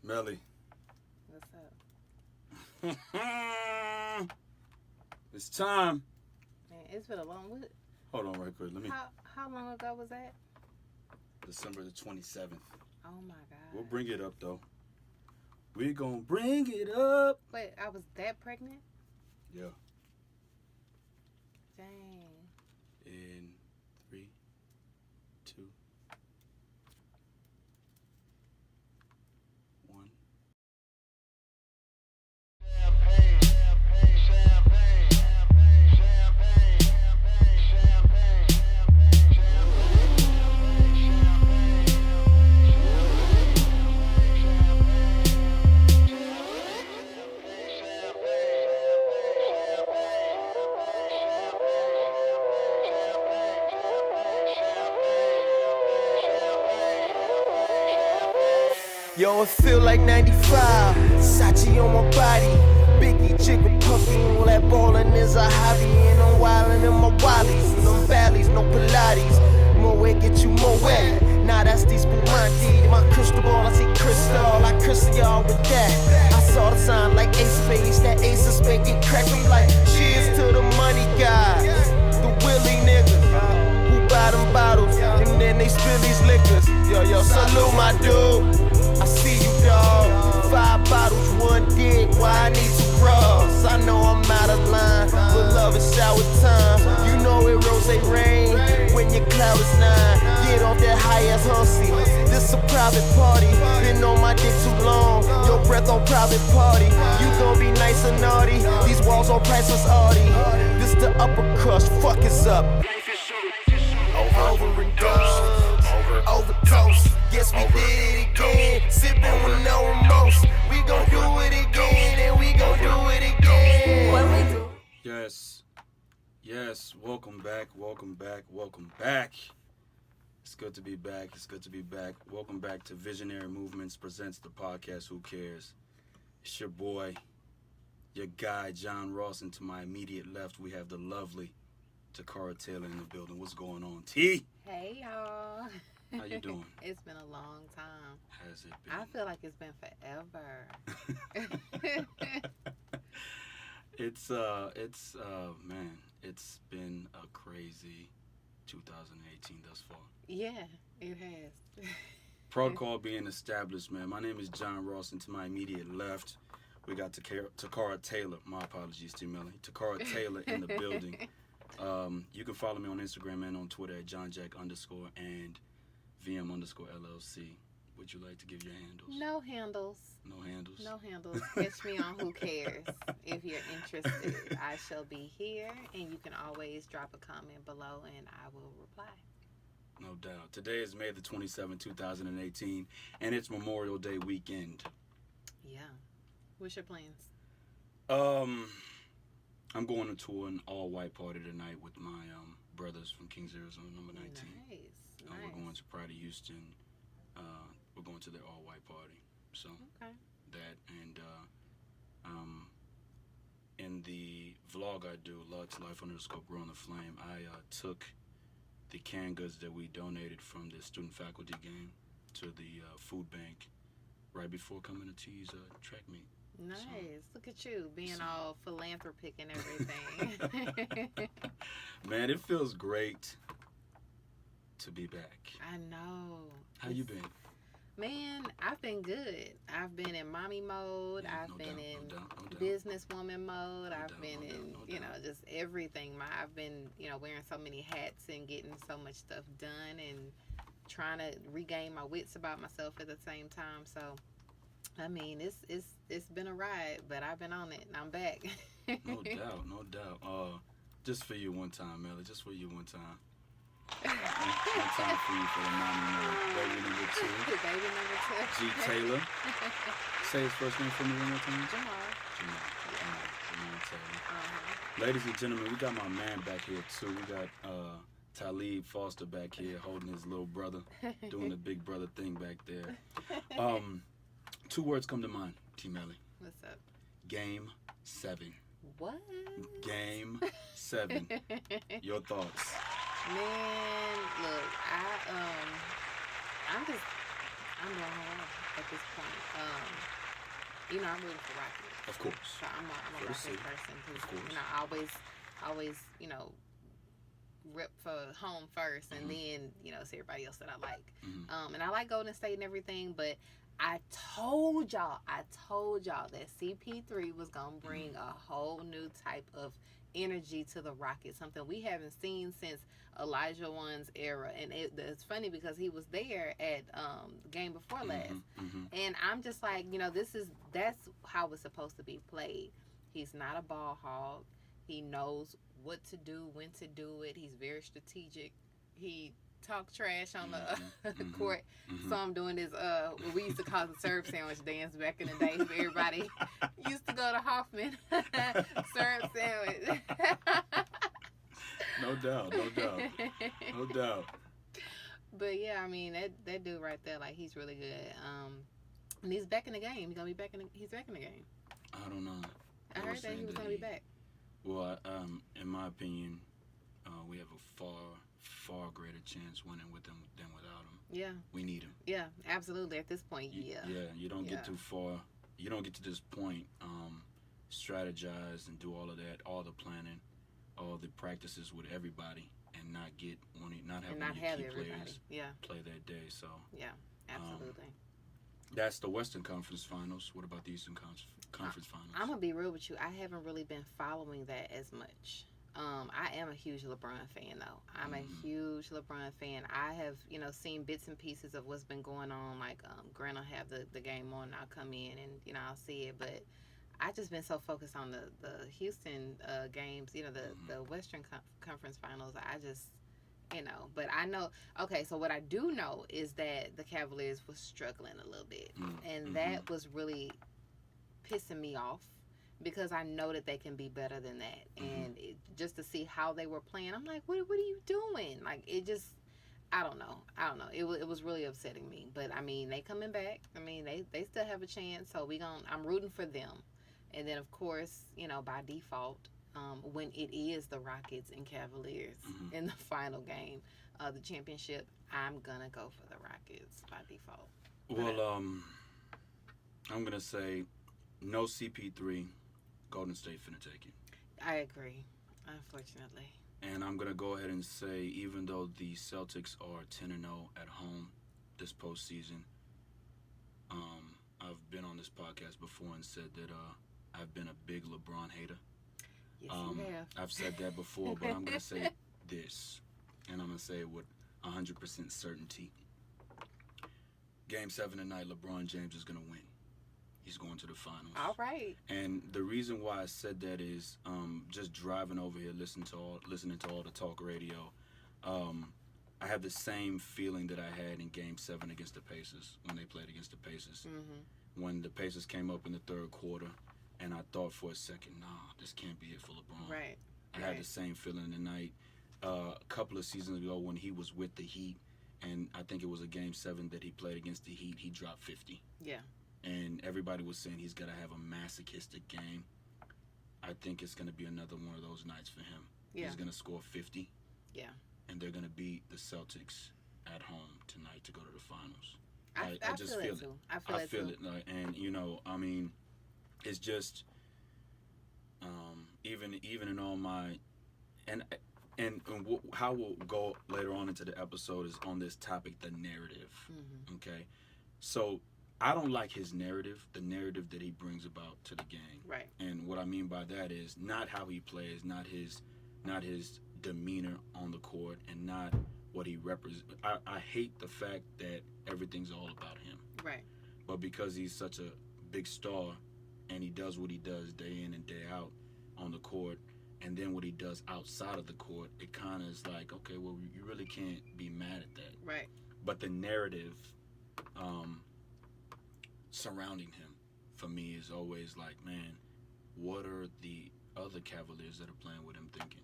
Melly. What's up? It's time. Man, it's been a long week. Hold on right quick. Let me. How long ago was that? December the 27th. Oh my God. We'll bring it up though. We gonna bring it up. Wait, I was that pregnant? Yeah. Dang. In 3, 2, 1. Yo, it feel like 95, Sachi on my body, Biggie, Jigga, Puffy, all that ballin' is a hobby. And I'm wildin' in my wallies, them valleys, no Pilates. More wet, get you more wet. Nah, that's these Bumanti. My crystal ball, I see crystal, I crystal y'all with that. I saw the sign like Ace of Spades, that Ace of Spades get cracked. I'm like, cheers to the money guys, the Willie niggas, who buy them bottles, and then they spill these liquors. Yo, salute my dude. I see you, dog. 5 bottles, 1 dick. Why I need 2 bras? I know I'm out of line, but love is shower time. You know it rose rain when your cloud is 9. Get off that high ass hussy. This a private party. Been on my dick too long. Your breath on private party. You gon' be nice and naughty. These walls on priceless Audi. This the upper crust. Fuck is up. Over and done. Overdose. Guess we did it again. Sippin' with no remorse. We gon' do it again, and we gon' do it again. What we do? Yes. Welcome back. It's good to be back. Welcome back to Visionary Movements presents the podcast Who Cares. It's your boy, your guy, John Ross, and to my immediate left, we have the lovely Toccara Taylor in the building. What's going on, T? Hey, y'all. How you doing? It's been a long time. Has it been? I feel like it's been forever. Man, it's been a crazy 2018 thus far. Yeah, it has. Protocol being established, man. My name is John Ross, and to my immediate left, we got Toccara Taylor. My apologies to Melly. Toccara Taylor in the building. You can follow me on Instagram and on Twitter at JohnJack_ and VM_LLC. Would you like to give your handles? No handles. No handles? Catch me on Who Cares. If you're interested, I shall be here, and you can always drop a comment below, and I will reply. No doubt. Today is May the 27th, 2018, and it's Memorial Day weekend. Yeah. What's your plans? I'm going to tour an all-white party tonight with my brothers from Kings Arizona, number 19. Nice. We're going to Pride of Houston. We're going to their all-white party. So Okay. that, and in the vlog I do, Lux Life _Growing the Flame, I took the canned goods that we donated from the student faculty game to the food bank right before coming to T's track meet. Nice. So, look at you being all philanthropic and everything. Man, it feels great to be back. I know. How you been? Man, I've been good. I've been in mommy mode. Yeah, I've no been doubt, in no doubt. businesswoman mode. I've doubt, been no in, doubt, no doubt. just everything. I've been, wearing so many hats and getting so much stuff done and trying to regain my wits about myself at the same time. So, I mean, it's been a ride, but I've been on it and I'm back. No doubt. Just for you one time, Melly. Just for you one time. One time for you for the mommy baby number 2. Baby number 2. G. Taylor. Say his first name for me one more time. Jamal Taylor. Ladies and gentlemen, we got my man back here too. We got Talib Foster back here holding his little brother, doing the big brother thing back there. 2 words come to mind, T. Melly. What's up? Game 7. What? Game 7. Your thoughts? Man, look, I'm going home at this point. I'm rooting for Rockets. Of course. So I'm a Rockets person too. Of course. Always, rip for home first, and then it's everybody else that I like. And I like Golden State and everything, but I told y'all that CP3 was gonna bring a whole new type of energy to the Rockets, something we haven't seen since Elijah One's era. And it's funny because he was there at the game before last, and I'm just like, that's how it's supposed to be played. He's not a ball hog. He knows what to do, when to do it. He's very strategic. He talk trash on the court. So I'm doing this what we used to call the serve sandwich dance back in the day. Everybody used to go to Hoffman. Serve sandwich. No doubt. But yeah, I mean that dude right there, like, he's really good. And he's back in the game. He's back in the game. I don't know. I heard that he was gonna be back. Well, in my opinion, we have a far greater chance winning with him than without him. Yeah. We need him. Yeah, absolutely. At this point, yeah. You don't get too far. You don't get to this point, strategize and do all of that, all the planning, all the practices with everybody, and not have one of your key players play that day. So yeah, absolutely. That's the Western Conference Finals. What about the Eastern Conference Finals? I'm gonna be real with you. I haven't really been following that as much. I am a huge LeBron fan, though. I'm a huge LeBron fan. I have, seen bits and pieces of what's been going on. Like, Grant will have the game on, and I'll come in and, I'll see it. But I just been so focused on the Houston games, the Western Conference Finals. I just, but I know. Okay, so what I do know is that the Cavaliers was struggling a little bit, and that was really pissing me off, because I know that they can be better than that. And just to see how they were playing, I'm like, what are you doing? Like, it just, I don't know. It was really upsetting me. But, I mean, they coming back. I mean, they still have a chance. So I'm rooting for them. And then, of course, by default, when it is the Rockets and Cavaliers in the final game of the championship, I'm going to go for the Rockets by default. Well, I'm going to say no CP3. Golden State finna take it. I agree, unfortunately. And I'm going to go ahead and say, even though the Celtics are 10-0 at home this postseason, I've been on this podcast before and said that I've been a big LeBron hater. Yes, you have. I've said that before, but I'm going to say this, and I'm going to say it with 100% certainty. Game 7 tonight, LeBron James is going to win. He's going to the finals. All right. And the reason why I said that is just driving over here, listening to all the talk radio. I have the same feeling that I had in Game 7 against the Pacers, when they played against the Pacers. When the Pacers came up in the third quarter, and I thought for a second, this can't be it for LeBron. Right. I had the same feeling tonight. A couple of seasons ago when he was with the Heat, and I think it was a Game 7 that he played against the Heat, he dropped 50. Yeah. And everybody was saying he's got to have a masochistic game. I think it's going to be another one of those nights for him. Yeah. He's going to score 50. Yeah. And they're going to beat the Celtics at home tonight to go to the finals. I just feel it. I feel it. And, I mean, it's just, even in all my, and how we'll go later on into the episode is on this topic, the narrative. Okay? So, I don't like his narrative, the narrative that he brings about to the game. Right. And what I mean by that is not how he plays, not his demeanor on the court, and not what he represents. I hate the fact that everything's all about him. Right. But because he's such a big star, and he does what he does day in and day out on the court, and then what he does outside of the court, it kind of is like, okay, well, you really can't be mad at that. Right. But the narrative surrounding him, for me, is always like, man, what are the other Cavaliers that are playing with him thinking?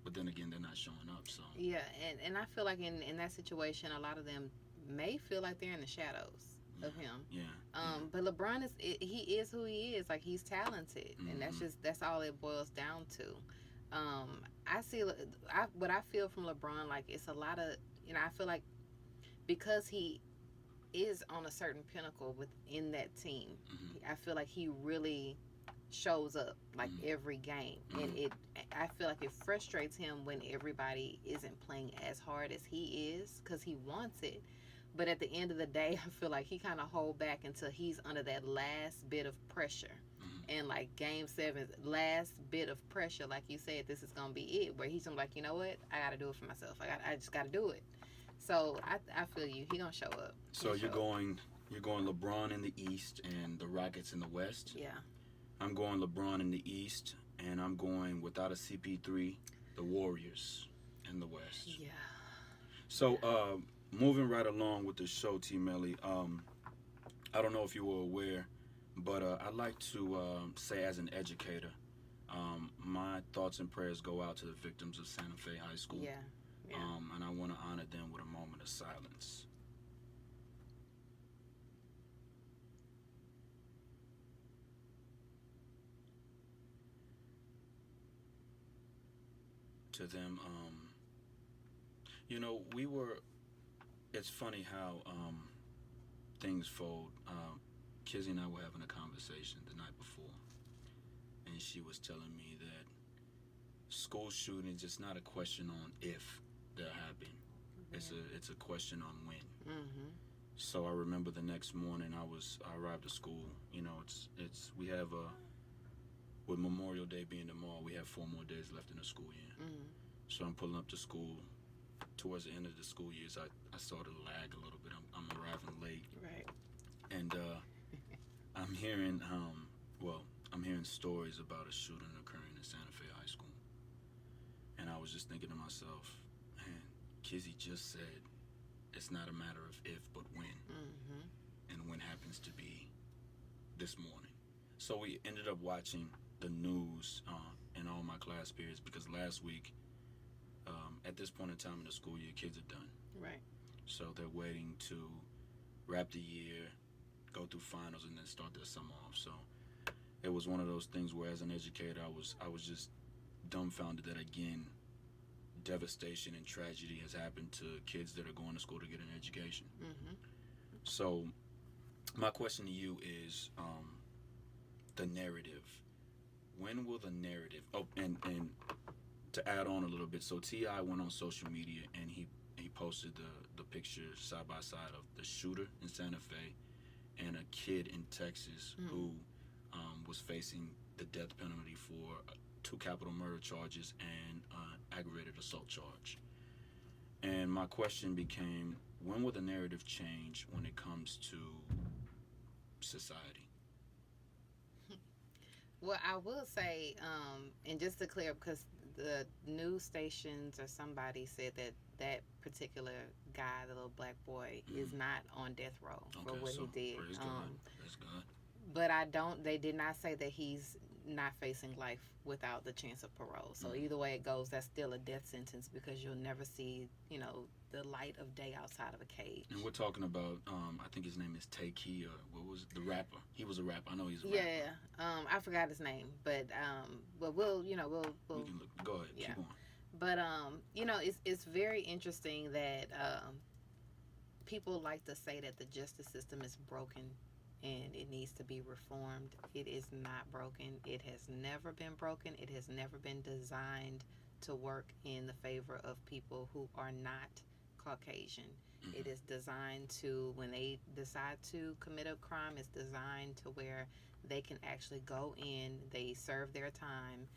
But then again, they're not showing up. So yeah, and I feel like in that situation, a lot of them may feel like they're in the shadows of him. Yeah. But LeBron he is who he is. Like, he's talented, and that's all it boils down to. What I feel from LeBron, like, it's a lot of, I feel like because he is on a certain pinnacle within that team. Mm-hmm. I feel like he really shows up like every game, and I feel like it frustrates him when everybody isn't playing as hard as he is, because he wants it. But at the end of the day, I feel like he kind of hold back until he's under that last bit of pressure. And like game 7, last bit of pressure, like you said, this is gonna be it. Where he's gonna be like, you know what, I gotta do it for myself. I just gotta do it. So I feel you. He gonna show up. So you're going LeBron in the East and the Rockets in the West. Yeah. I'm going LeBron in the East, and I'm going without a CP3, the Warriors in the West. Yeah. So moving right along with the show, T. Melly. I don't know if you were aware, but I'd like to say, as an educator, my thoughts and prayers go out to the victims of Sante Fe High School. Yeah. Yeah. And I want to honor them with a moment of silence. To them, it's funny how things fold. Kizzy and I were having a conversation the night before, and she was telling me that school shootings is not a question on if they'll happen. It's a question on when. Mm-hmm. So I remember the next morning I arrived at school. We have with Memorial Day being tomorrow, we have 4 more days left in the school year. Mm-hmm. So I'm pulling up to school. Towards the end of the school years, I started to lag a little bit. I'm arriving late. Right. And I'm hearing stories about a shooting occurring in Sante Fe High School. And I was just thinking to myself, man, Kizzy just said it's not a matter of if, but when. Mm-hmm. And when happens to be this morning. So we ended up watching the news in all my class periods, because last week, at this point in time in the school year, kids are done. Right. So they're waiting to wrap the year, go through finals, and then start their summer off. So it was one of those things where, as an educator, I was just dumbfounded that, again, devastation and tragedy has happened to kids that are going to school to get an education. Mm-hmm. So my question to you is the narrative. When will the narrative... Oh, and to add on a little bit, so T.I. went on social media and he posted the picture side by side of the shooter in Santa Fe and a kid in Texas who was facing the death penalty for 2 capital murder charges and aggravated assault charge. And my question became, when will the narrative change when it comes to society? Well, I will say, and just to clear up, because the news stations or somebody said that particular guy, the little black boy, is not on death row for what he did. Praise God. Praise God. But they did not say that he's not facing life without the chance of parole. So either way it goes, that's still a death sentence, because you'll never see, the light of day outside of a cage. And we're talking about, I think his name is Tay-Key, or what was it? The rapper. He was a rapper. I know he's a rapper. Yeah, I forgot his name, but we'll we can look. Go ahead. Yeah. Keep going. But it's very interesting that people like to say that the justice system is broken and it needs to be reformed. It is not broken. It has never been broken. It has never been designed to work in the favor of people who are not Caucasian. Mm-hmm. It is designed to, when they decide to commit a crime, it's designed to where they can actually go in, they serve their time,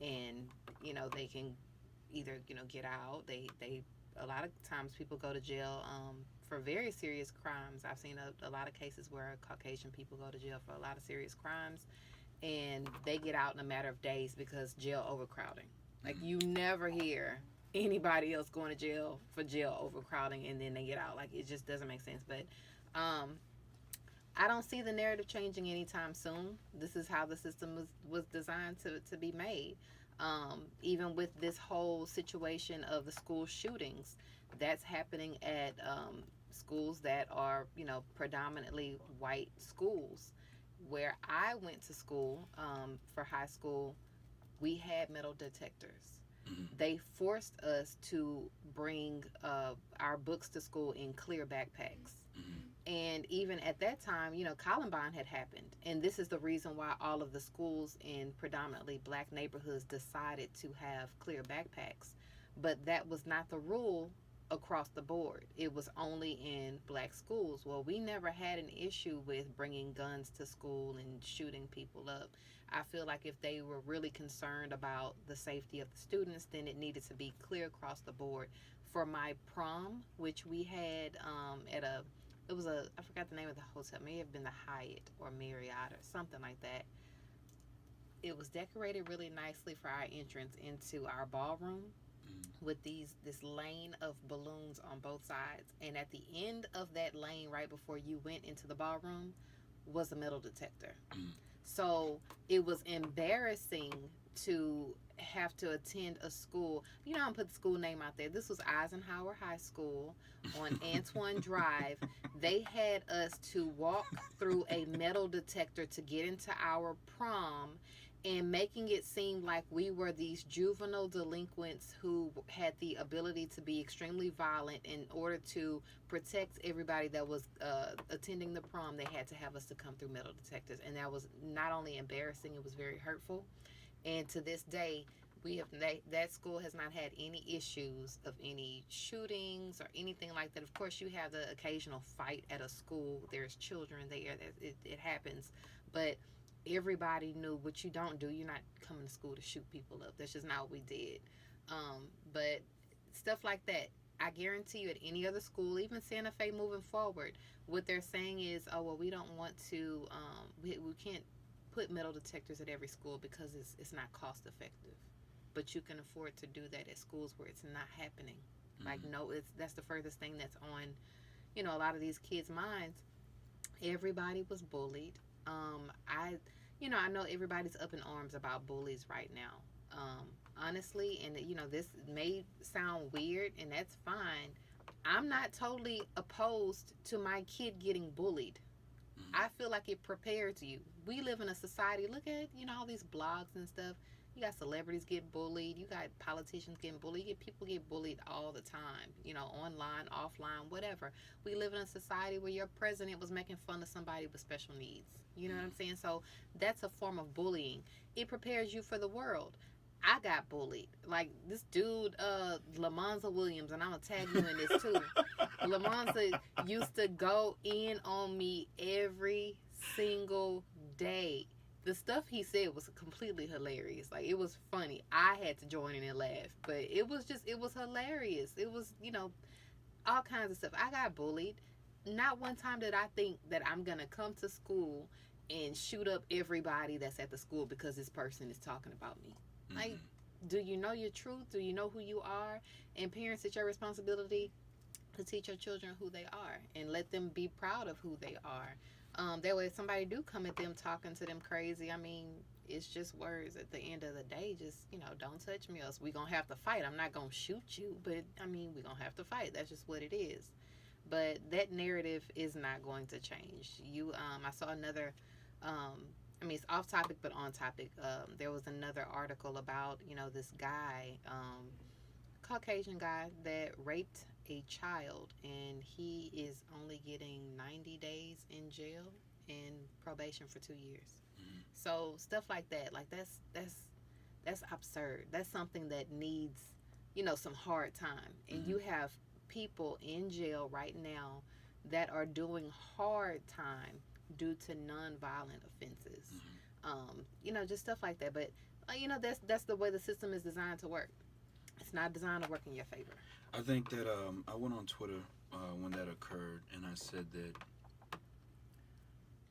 and they can either get out. They a lot of times people go to jail for very serious crimes. I've seen a lot of cases where Caucasian people go to jail for a lot of serious crimes, and they get out in a matter of days because jail overcrowding. Like, you never hear anybody else going to jail for jail overcrowding and then they get out. Like, it just doesn't make sense. But I don't see the narrative changing anytime soon. This is how the system was designed to be made. Even with this whole situation of the school shootings, that's happening at schools that are, predominantly white schools. Where I went to school for high school, we had metal detectors. Mm-hmm. They forced us to bring our books to school in clear backpacks. Mm-hmm. And even at that time, Columbine had happened. And this is the reason why all of the schools in predominantly black neighborhoods decided to have clear backpacks. But that was not the rule across the board. It was only in black schools. Well, we never had an issue with bringing guns to school and shooting people up. I feel like if they were really concerned about the safety of the students, then it needed to be clear across the board. For my prom, which we had I forgot the name of the hotel. It may have been the Hyatt or Marriott or something like that. It was decorated really nicely for our entrance into our ballroom with this lane of balloons on both sides. And at the end of that lane, right before you went into the ballroom, was a metal detector. So it was embarrassing to have to attend a school. I'm gonna put the school name out there. This was Eisenhower High School on Antoine Drive. They had us to walk through a metal detector to get into our prom, and making it seem like we were these juvenile delinquents who had the ability to be extremely violent. In order to protect everybody that was attending the prom, they had to have us to come through metal detectors. And that was not only embarrassing, it was very hurtful. And to this day, that school has not had any issues of any shootings or anything like that. Of course, you have the occasional fight at a school. There's children there. It happens. But everybody knew what you don't do. You're not coming to school to shoot people up. That's just not what we did. But stuff like that, I guarantee you at any other school, even Sante Fe moving forward, what they're saying is, oh, well, we don't want to, we can't put metal detectors at every school because it's not cost effective. But you can afford to do that at schools where it's not happening. Like, no, that's the furthest thing that's on, a lot of these kids' minds. Everybody was bullied. I know everybody's up in arms about bullies right now. Honestly, and this may sound weird, and that's fine. I'm not totally opposed to my kid getting bullied. I feel like it prepares you. We live in a society, look at, all these blogs and stuff. You got celebrities get bullied. You got politicians getting bullied. People get bullied all the time, online, offline, whatever. We live in a society where your president was making fun of somebody with special needs. You know what I'm saying? So that's a form of bullying. It prepares you for the world. I got bullied. Like this dude, Lamonza Williams, and I'm going to tag you in this too. Lamonza used to go in on me every single day. The stuff he said was completely hilarious. Like, it was funny. I had to join in and laugh. But it was hilarious. It was, all kinds of stuff. I got bullied. Not one time did I think that I'm going to come to school and shoot up everybody that's at the school because this person is talking about me. Like, do you know your truth? Do you know who you are? And parents, it's your responsibility to teach your children who they are and let them be proud of who they are. That way, if somebody do come at them talking to them crazy, it's just words. At the end of the day, just, don't touch me, else we gonna have to fight. I'm not gonna shoot you, but we gonna have to fight. That's just what it is. But that narrative is not going to change. I saw another, it's off topic but on topic. There was another article about, this guy, Caucasian guy that raped a child, and he is only getting 90 days in jail and probation for 2 years. So stuff like that, like that's absurd. That's something that needs, some hard time. And you have people in jail right now that are doing hard time due to nonviolent offenses. Just stuff like that. But that's the way the system is designed to work. It's not designed to work in your favor. I think that I went on Twitter when that occurred, and I said that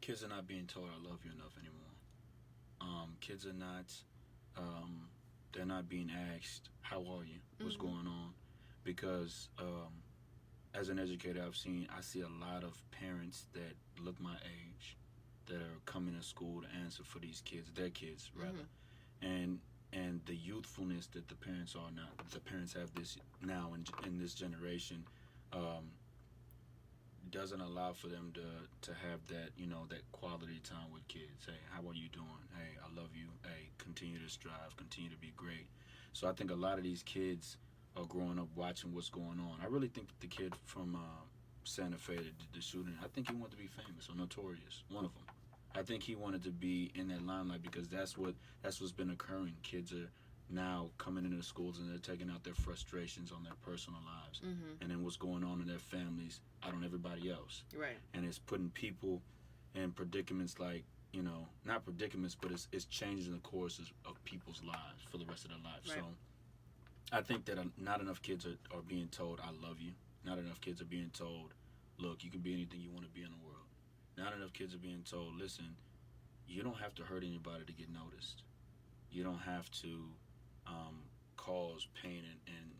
kids are not being told I love you enough anymore. Kids are not, they're not being asked, how are you? What's going on? Because as an educator, I see a lot of parents that look my age that are coming to school to answer for these kids, their kids rather. And the youthfulness that the parents are now, the parents have this now in this generation, doesn't allow for them to have that, that quality time with kids. Hey, how are you doing? Hey, I love you. Hey, continue to strive, continue to be great. So I think a lot of these kids are growing up watching what's going on. I really think that the kid from Sante Fe, the shooting, I think he wanted to be famous or notorious. One of them. I think he wanted to be in that limelight because that's what's been occurring. Kids are now coming into the schools and they're taking out their frustrations on their personal lives, and then what's going on in their families out on everybody else. Right. And it's putting people in predicaments like, you know, not predicaments, but it's changing the courses of people's lives for the rest of their lives. Right. So I think that not enough kids are being told, I love you. Not enough kids are being told, look, you can be anything you want to be in the world. Not enough kids are being told, listen, you don't have to hurt anybody to get noticed. You don't have to cause pain and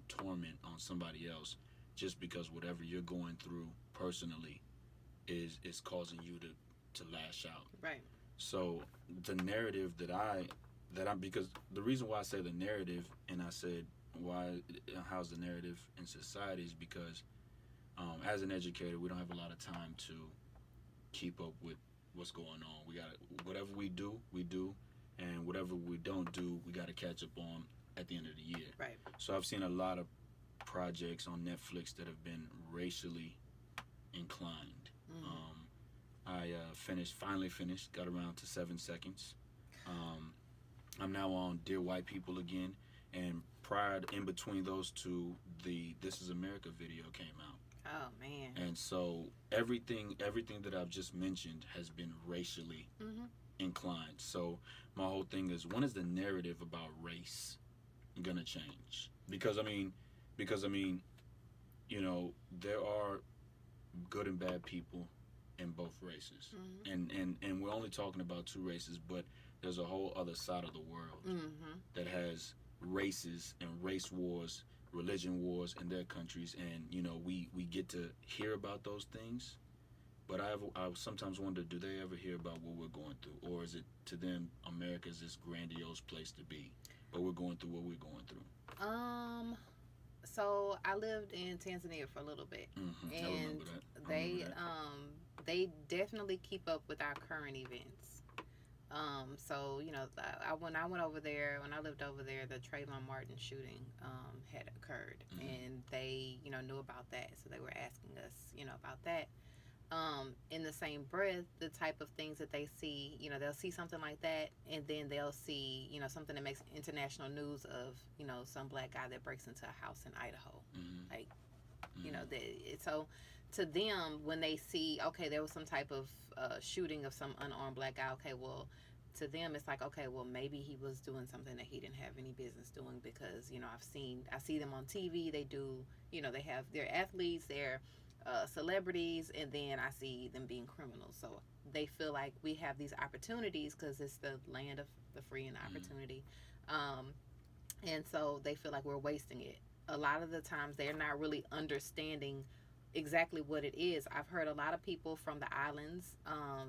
torment on somebody else just because whatever you're going through personally is causing you to lash out. Right. So the narrative that I'm because the reason why I say the narrative and I said how's the narrative in society is because as an educator we don't have a lot of time to keep up with what's going on. We got whatever we do, and whatever we don't do, we got to catch up on at the end of the year. Right. So I've seen a lot of projects on Netflix that have been racially inclined. I finally finished, got around to 7 seconds. I'm now on Dear White People again, and in between those two, the This Is America video came out. Oh man. And so everything that I've just mentioned has been racially inclined. So my whole thing is, when is the narrative about race gonna change? Because I mean, you know, there are good and bad people in both races, and we're only talking about two races, but there's a whole other side of the world that has races and race wars, religion wars in their countries, and you know we get to hear about those things, but I sometimes wonder, do they ever hear about what we're going through, or is it to them America's this grandiose place to be, but we're going through what we're going through? So I lived in Tanzania for a little bit, and they definitely keep up with our current events. So you know, when I lived over there, the Trayvon Martin shooting had occurred, and they knew about that, so they were asking us about that. In the same breath, the type of things that they see, they'll see something like that, and then they'll see, something that makes international news of, some black guy that breaks into a house in Idaho. Like, so to them, when they see, okay, there was some type of shooting of some unarmed black guy, okay, well, to them, it's like, okay, well, maybe he was doing something that he didn't have any business doing, because, I see them on TV, they do, they're athletes, they're celebrities, and then I see them being criminals. So they feel like we have these opportunities because it's the land of the free and the opportunity, and so they feel like we're wasting it. A lot of the times they're not really understanding exactly what it is. I've heard a lot of people from the islands,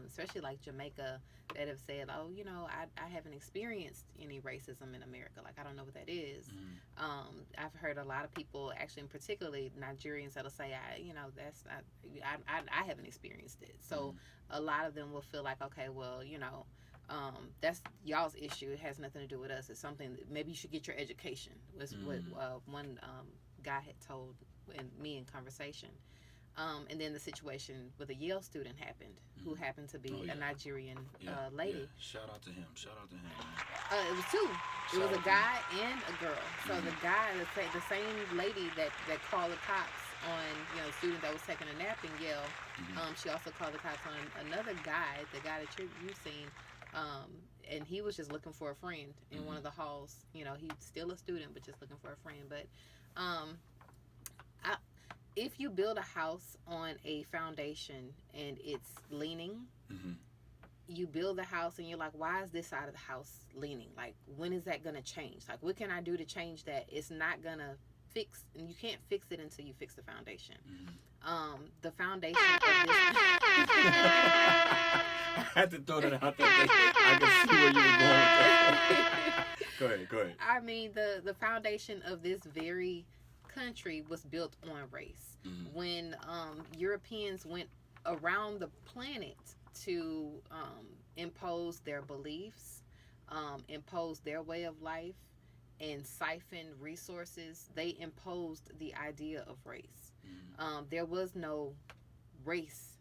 especially like Jamaica, that have said, oh, I haven't experienced any racism in America. Like, I don't know what that is. I've heard a lot of people, actually, particularly Nigerians, that'll say, I haven't experienced it. So a lot of them will feel like, okay, well, that's y'all's issue. It has nothing to do with us. It's something that maybe you should get your education, was what one guy had told me in conversation. And then the situation with a Yale student happened, who happened to be a Nigerian lady. Yeah. Shout out to him. It was two. It was a guy and a girl. So the guy, the same lady that called the cops on a student that was taking a nap in Yale. She also called the cops on another guy, the guy that you've seen. And he was just looking for a friend in one of the halls. He's still a student, but just looking for a friend. But if you build a house on a foundation and it's leaning, you build the house and you're like, why is this side of the house leaning? Like, when is that going to change? Like, what can I do to change that? It's not going to fix, and you can't fix it until you fix the foundation. The foundation of this... I had to throw that out there. I could see where you were going with that. Go ahead. I mean, the foundation of this very country was built on race. When Europeans went around the planet to impose their beliefs, impose their way of life, and siphon resources, they imposed the idea of race. There was no race,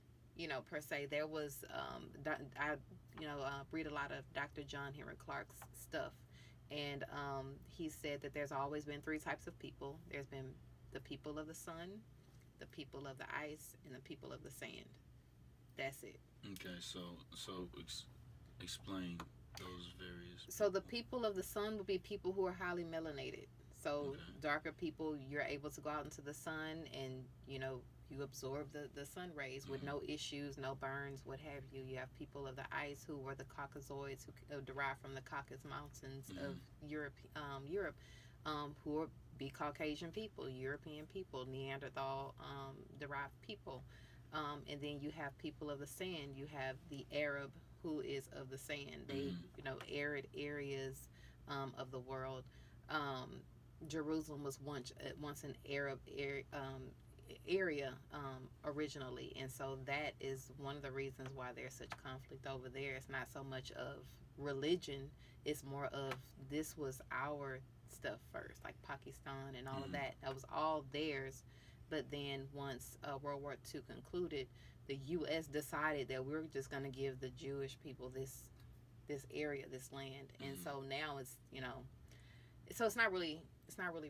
per se. There was, I read a lot of Dr. John Henry Clark's stuff, and he said that there's always been three types of people. There's been the people of the sun, the people of the ice, and the people of the sand. That's it. Okay, so explain those various. So the people of the sun would be people who are highly melanated. So darker people, you're able to go out into the sun and, you absorb the sun rays with no issues, no burns, what have you. You have people of the ice who are the Caucasoids, who derive from the Caucasus Mountains of Europe, who are be Caucasian people, European people, Neanderthal derived people. And then you have people of the sand. You have the Arab who is of the sand. They, arid areas of the world. Jerusalem was once an Arab area originally, and so that is one of the reasons why there's such conflict over there. It's not so much of religion, it's more of this was our stuff first, like Pakistan and all of that was all theirs. But then once World War II concluded, the U.S. decided that we're just going to give the Jewish people this area, this land. And so now it's, so it's not really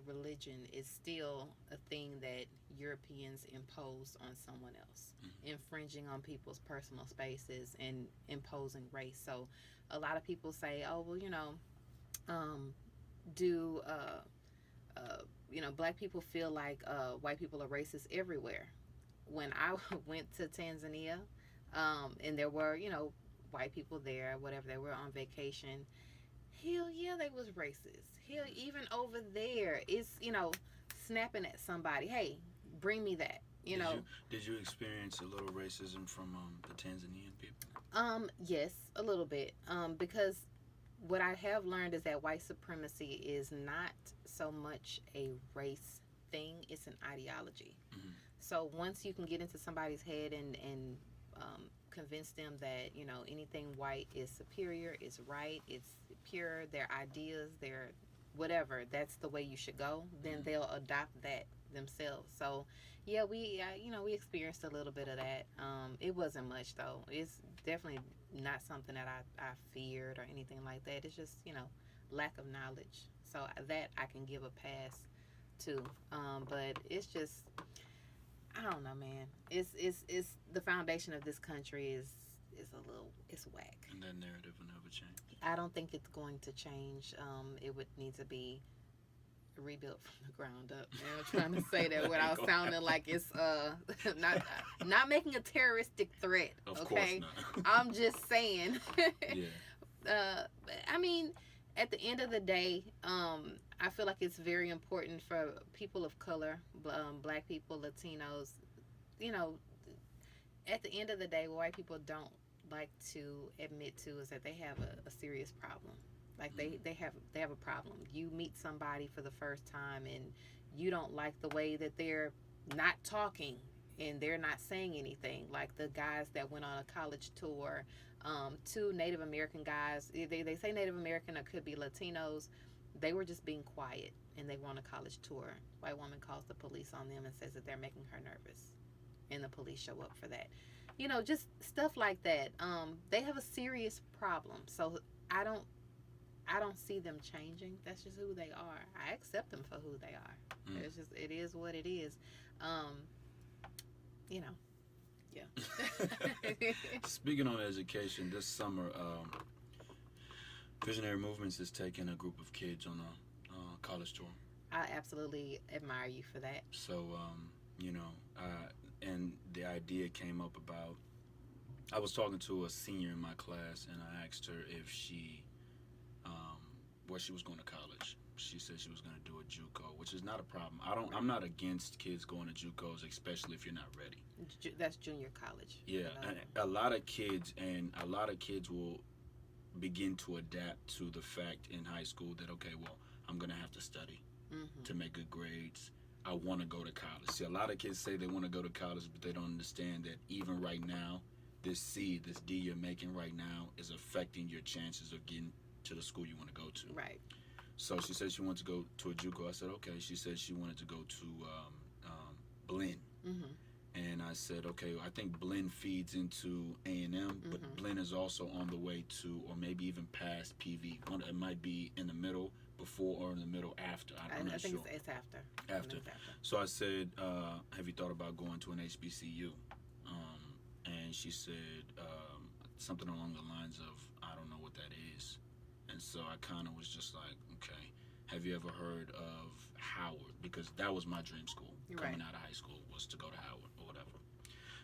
religion. It's still a thing that Europeans imposed on someone else, infringing on people's personal spaces and imposing race. So a lot of people say, oh, well, black people feel like white people are racist everywhere. When I went to Tanzania, and there were, white people there, whatever, they were on vacation, hell yeah, they was racist. Hell, even over there, it's, snapping at somebody, hey, bring me that, Did you experience a little racism from the Tanzanian people? Yes, a little bit, because what I have learned is that white supremacy is not so much a race thing, it's an ideology. So once you can get into somebody's head and convince them that, anything white is superior, is right, it's pure, their ideas, their whatever, that's the way you should go, then they'll adopt that themselves. So yeah, we experienced a little bit of that. It wasn't much though. It's definitely not something that I feared or anything like that. It's just, lack of knowledge. So that I can give a pass to. But it's just, I don't know, man. It's the foundation of this country is it's whack. And that narrative will never change. I don't think it's going to change. It would need to be rebuilt from the ground up. And I'm trying to say that without sounding like it's not making a terroristic threat. Of okay, course not. I'm just saying. Yeah. I mean, at the end of the day, I feel like it's very important for people of color, black people, Latinos. At the end of the day, what white people don't like to admit to is that they have a serious problem. Like they have a problem. You meet somebody for the first time and you don't like the way that they're not talking and they're not saying anything. Like the guys that went on a college tour, two Native American guys, they say Native American or could be Latinos. They were just being quiet and they were on a college tour. White woman calls the police on them and says that they're making her nervous. And the police show up for that. Just stuff like that. They have a serious problem. So I don't see them changing. That's just who they are. I accept them for who they are. It is what it is. Yeah. Speaking on education, this summer, Visionary Movements is taking a group of kids on a college tour. I absolutely admire you for that. So, and the idea came up about, I was talking to a senior in my class, and I asked her if she, where she was going to college. She said she was going to do a JUCO, which is not a problem. I'm not against kids going to JUCOs, especially if you're not ready. That's junior college. Yeah, and a lot of kids will begin to adapt to the fact in high school that, okay, well, I'm going to have to study to make good grades. I want to go to college. See, a lot of kids say they want to go to college, but they don't understand that even right now, this D you're making right now is affecting your chances of getting to the school you want to go to. Right. So she said she wanted to go to a JUCO. I said, okay. She said she wanted to go to blend. And I said, okay, I think blend feeds into A&M, but blend is also on the way to, or maybe even past PV. It might be in the middle, before, or in the middle after. I'm not sure. I think it's after. After. So I said, have you thought about going to an HBCU? And she said something along the lines of, I don't know what that is. And so I kind of was just like, okay, have you ever heard of Howard? Because that was my dream school coming out of high school, was to go to Howard or whatever.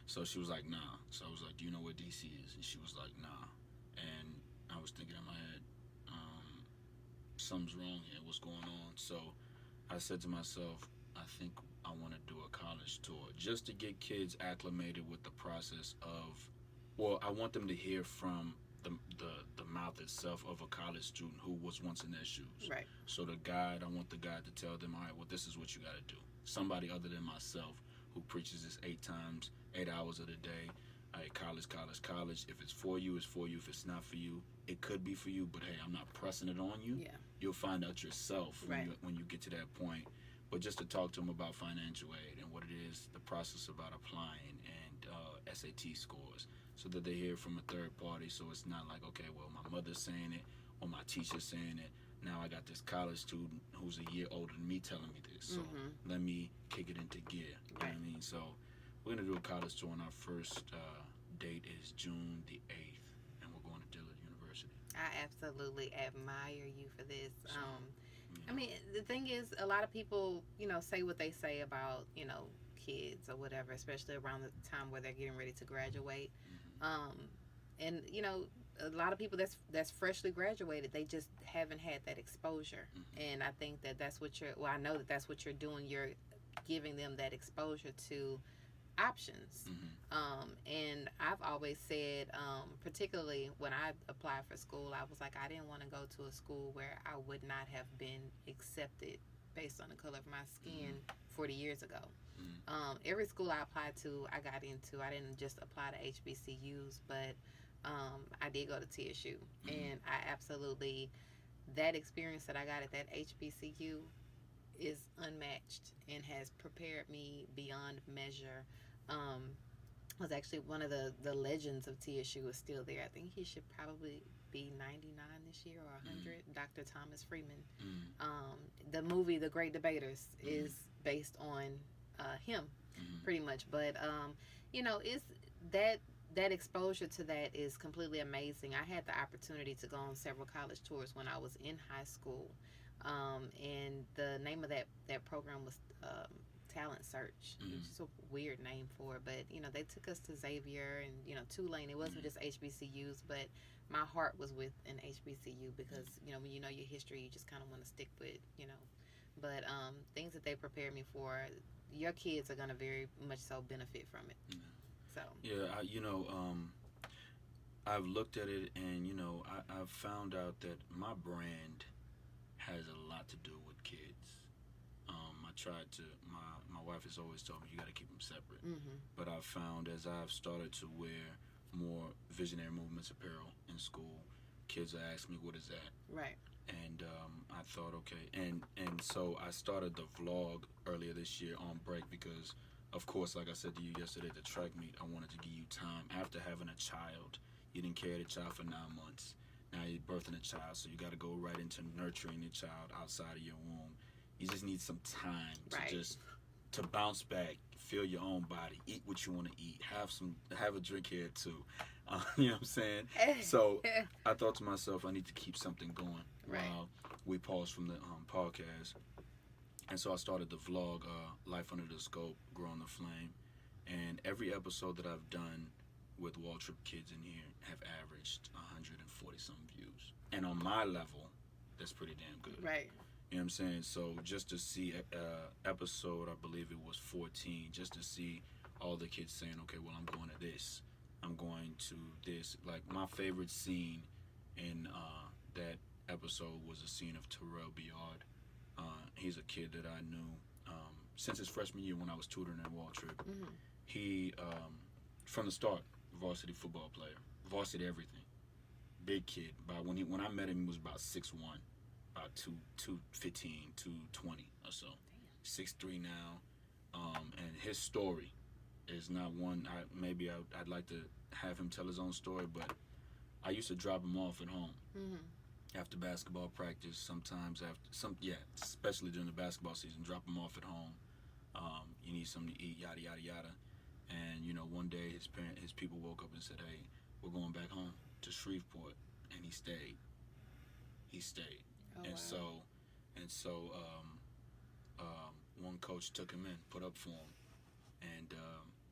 So she was like, nah. So I was like, do you know where DC is? And she was like, nah. And I was thinking in my head, something's wrong here. What's going on? So I said to myself, I think I want to do a college tour just to get kids acclimated with the process of, well, I want them to hear from the mouth itself of a college student who was once in their shoes. Right. So I want the guide to tell them, all right, well, this is what you got to do. Somebody other than myself who preaches this 8 hours of the day. All right, college. If it's for you, it's for you. If it's not for you, it could be for you. But hey, I'm not pressing it on you. Yeah. You'll find out yourself when you get to that point. But just to talk to them about financial aid and what it is, the process about applying, and SAT scores, so that they hear from a third party. So it's not like, okay, well, my mother's saying it or my teacher's saying it. Now I got this college student who's a year older than me telling me this. So let me kick it into gear. You know what I mean? So we're going to do a college tour, and our first date is June the 8th, and we're going to Dillard University. I absolutely admire you for this. I mean, the thing is, a lot of people, say what they say about, kids or whatever, especially around the time where they're getting ready to graduate. And, a lot of people that's freshly graduated, they just haven't had that exposure. And I think that's what I know that's what you're doing. You're giving them that exposure to options. And I've always said, particularly when I applied for school, I was like, I didn't want to go to a school where I would not have been accepted based on the color of my skin 40 years ago. Every school I applied to, I got into. I didn't just apply to HBCUs, but I did go to TSU. And I absolutely, that experience that I got at that HBCU is unmatched and has prepared me beyond measure. Was actually one of the legends of TSU is still there. I think he should probably be 99 this year or 100. Dr. Thomas Freeman. The movie The Great Debaters is based on him, pretty much. But it's that exposure to that is completely amazing. I had the opportunity to go on several college tours when I was in high school, and the name of that program was Talent Search. It's just a weird name for it, but they took us to Xavier and Tulane. It wasn't just HBCUs, but my heart was with an HBCU because when you know your history, you just kind of want to stick with But things that they prepared me for, your kids are gonna very much so benefit from it. So I've looked at it, and I've found out that my brand has a lot to do with kids. I tried to. My wife has always told me you got to keep them separate. But I've found as I've started to wear more Visionary Movements apparel in school, kids are asking me, what is that? Right. And I thought, okay. And so I started the vlog earlier this year on break because, of course, like I said to you yesterday, the track meet, I wanted to give you time. After having a child, you didn't carry the child for 9 months. Now you're birthing a child, so you got to go right into nurturing the child outside of your womb. You just need some time to bounce back, feel your own body, eat what you want to eat, have a drink here too. You know what I'm saying? So I thought to myself, I need to keep something going while we pause from the podcast. And so I started the vlog, Life Under the Scope, Growing the Flame. And every episode that I've done with Wall Trip kids in here have averaged 140 some views. And on my level, that's pretty damn good. Right. You know what I'm saying? So just to see episode, I believe it was 14, just to see all the kids saying, okay, well, I'm going to this. I'm going to this. Like, my favorite scene in that episode was a scene of Terrell Biard. He's a kid that I knew since his freshman year when I was tutoring at Wall Trip. He, from the start, varsity football player, varsity everything. Big kid. But when I met him, he was about 6'1". About 215, 220 or so. 6'3" now. and his story is not one. I'd like to have him tell his own story, but I used to drop him off at home after basketball practice. Sometimes especially during the basketball season, drop him off at home. You need something to eat, yada yada yada. And one day his people woke up and said, "Hey, we're going back home to Shreveport," and he stayed. Oh, and wow. so one coach took him in, put up for him, and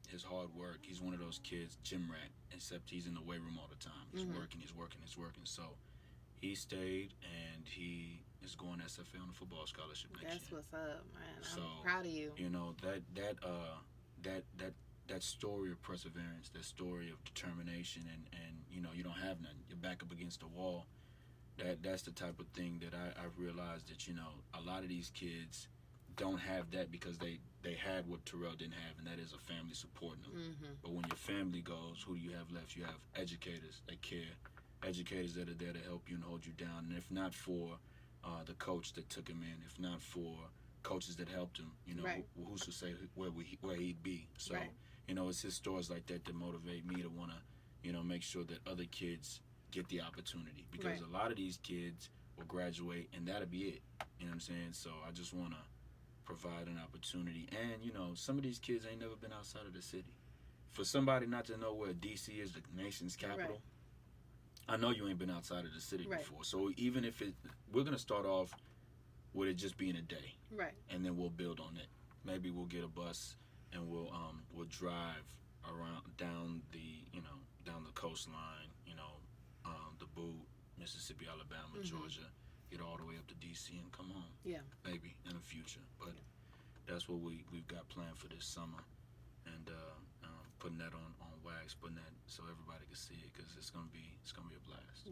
his hard work. He's one of those kids, gym rat, except he's in the weight room all the time. He's working. So he stayed, and he is going SFA on a football scholarship next year. That's what's up, man. So, I'm proud of you. That story of perseverance, that story of determination, and you don't have nothing. You're back up against the wall. That's the type of thing that I've realized that a lot of these kids don't have that because they had what Terrell didn't have, and that is a family supporting them. But when your family goes, who do you have left? You have educators that care, educators that are there to help you and hold you down. And if not for the coach that took him in, if not for coaches that helped him, Right. who's to say where he'd be? So, Right. It's his stories like that motivate me to want to, make sure that other kids get the opportunity, because Right. a lot of these kids will graduate and that'll be it. You know what I'm saying? So I just want to provide an opportunity. And, some of these kids ain't never been outside of the city. For somebody not to know where D.C. is, the nation's capital, I know you ain't been outside of the city Right. before. So even if we're going to start off with it just being a day, Right. and then we'll build on it. Maybe we'll get a bus and we'll drive around down the coastline, the Boot, Mississippi, Alabama, Georgia, get all the way up to D.C. and come home. Yeah. Maybe in the future, but that's what we've got planned for this summer, and putting that on wax, putting that so everybody can see it, because it's gonna be a blast.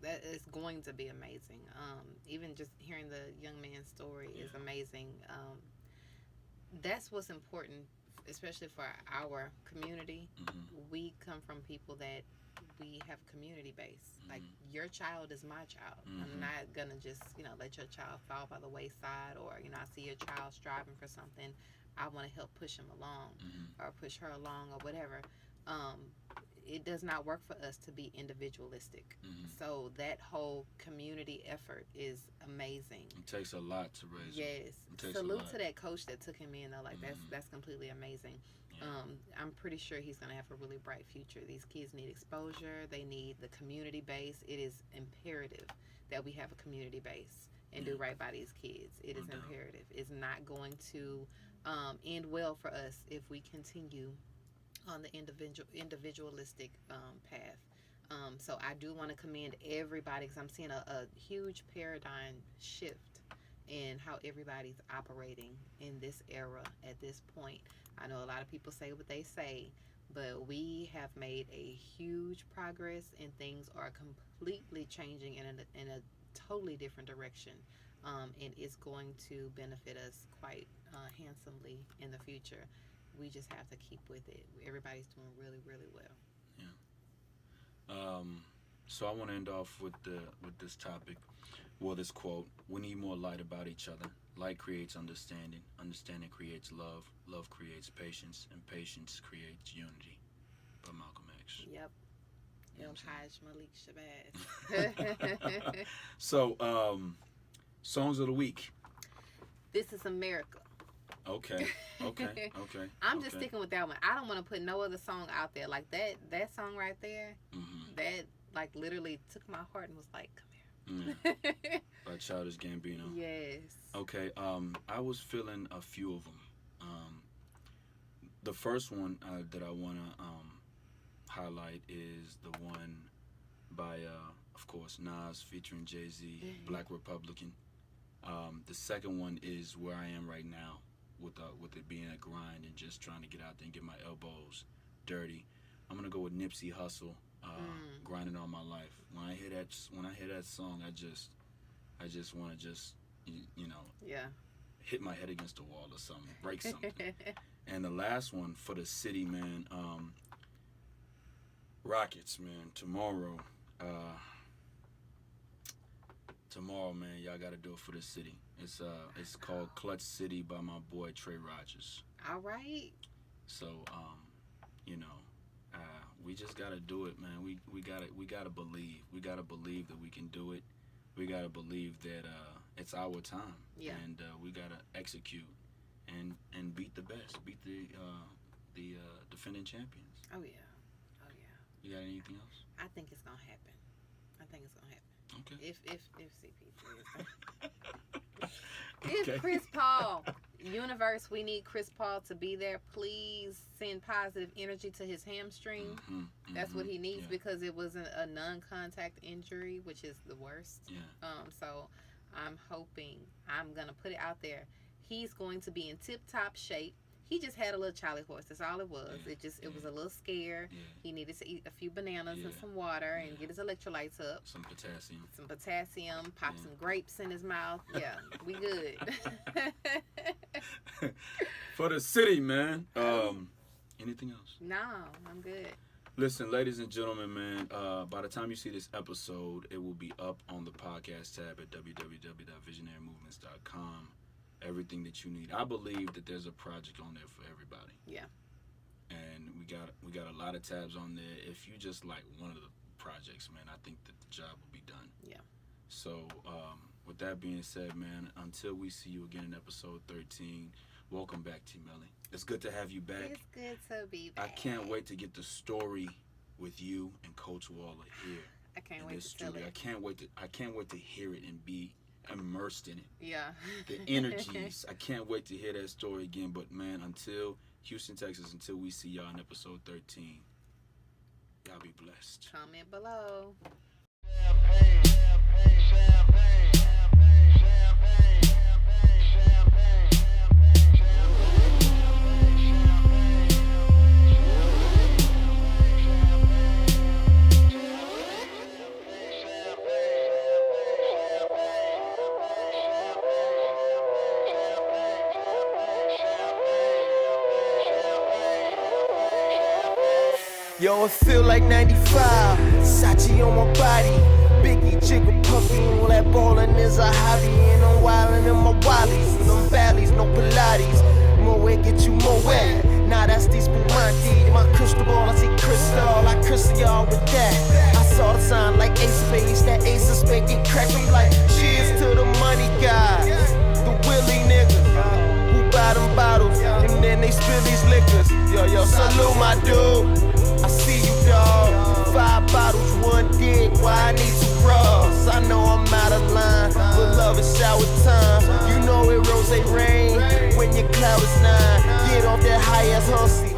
That is going to be amazing. Even just hearing the young man's story is amazing. That's what's important, especially for our community. We come from people that we have community base. Like, your child is my child. I'm not gonna just let your child fall by the wayside, or I see your child striving for something, I want to help push him along or push her along or whatever. It does not work for us to be individualistic. So that whole community effort is amazing. It takes a lot to raise him. Yes. Salute to that coach that took him in, though. Like, that's completely amazing. I'm pretty sure he's going to have a really bright future. These kids need exposure. They need the community base. It is imperative that we have a community base and do right by these kids. It is imperative. It's not going to end well for us if we continue on the individualistic path. So I do want to commend everybody, because I'm seeing a huge paradigm shift in how everybody's operating in this era at this point. I know a lot of people say what they say, but we have made a huge progress, and things are completely changing in a totally different direction. And it's going to benefit us quite handsomely in the future. We just have to keep with it. Everybody's doing really, really well. So I want to end off with this topic. Well, this quote: "We need more light about each other. Light creates understanding. Understanding creates love. Love creates patience, and patience creates unity." By Malcolm X. Yep. You know El what I'm Haj Malik Shabazz. So, songs of the week. This is America. Okay. I'm just sticking with that one. I don't want to put no other song out there. Like, that song right there, that, like, literally took my heart and was like, come here. By Childish Gambino. Yes. Okay, I was feeling a few of them. The first one that I want to highlight is the one by, of course, Nas featuring Jay-Z, Black Republican. The second one is Where I Am Right Now, with it being a grind and just trying to get out there and get my elbows dirty. I'm gonna go with Nipsey Hussle, Grinding All My Life. When I hear that song, I just want to hit my head against the wall or something, break something. And the last one for the city, man, Rockets, man. Tomorrow tomorrow, man, y'all got to do it for the city. It's called Clutch City by my boy Trey Rogers. All right. So, you know, we just got to do it, man. We got to believe. We got to believe that we can do it. We got to believe that it's our time. Yeah. And we got to execute and beat the best, beat the defending champions. Oh yeah. You got anything else? I think it's gonna happen. Okay. If CP3 is if Chris Paul, universe, we need Chris Paul to be there. Please send positive energy to his hamstring. That's what he needs, because it was a non-contact injury, which is the worst. Yeah. So I'm hoping, I'm gonna put it out there, he's going to be in tip-top shape. He just had a little Charlie horse. That's all it was. Yeah, It was a little scared. Yeah. He needed to eat a few bananas and some water and get his electrolytes up. Some potassium. Pop some grapes in his mouth. Yeah, we good. For the city, man. Anything else? No, I'm good. Listen, ladies and gentlemen, man, by the time you see this episode, it will be up on the podcast tab at www.visionarymovements.com. Everything that you need. I believe that there's a project on there for everybody. Yeah. And we got a lot of tabs on there. If you just like one of the projects, man, I think that the job will be done. Yeah. So, with that being said, man, until we see you again in episode 13, welcome back, T. Melly. It's good to have you back. It's good to be back. I can't wait to get the story with you and Coach Waller here. I can't wait to tell it. I can't wait to hear it and be immersed in it. Yeah. The energies. I can't wait to hear that story again. But man, until Houston, Texas, until we see y'all in episode 13, y'all be blessed. Comment below. Yo, it feel like 95. Sachi on my body. Biggie, jiggle, puppy. All that ballin' is a hobby. And I'm wildin' in my wallies. Them valleys, no Pilates. More wet, get you more wet. Nah, that's these Spumante. My crystal ball, I see crystal. I crystal y'all with that. I saw the sign like Ace of Spades. That Ace of Spades get cracked. I'm like, cheers to the money guys. The Willie niggas who buy them bottles. And then they spill these liquors. Yo, salute my dude. I see you, dog. 5 bottles, 1 dick. Why I need 2 bras? I know I'm out of line, but love is shower time. You know it rose rain when your cloud is 9. Get off that high ass hussy.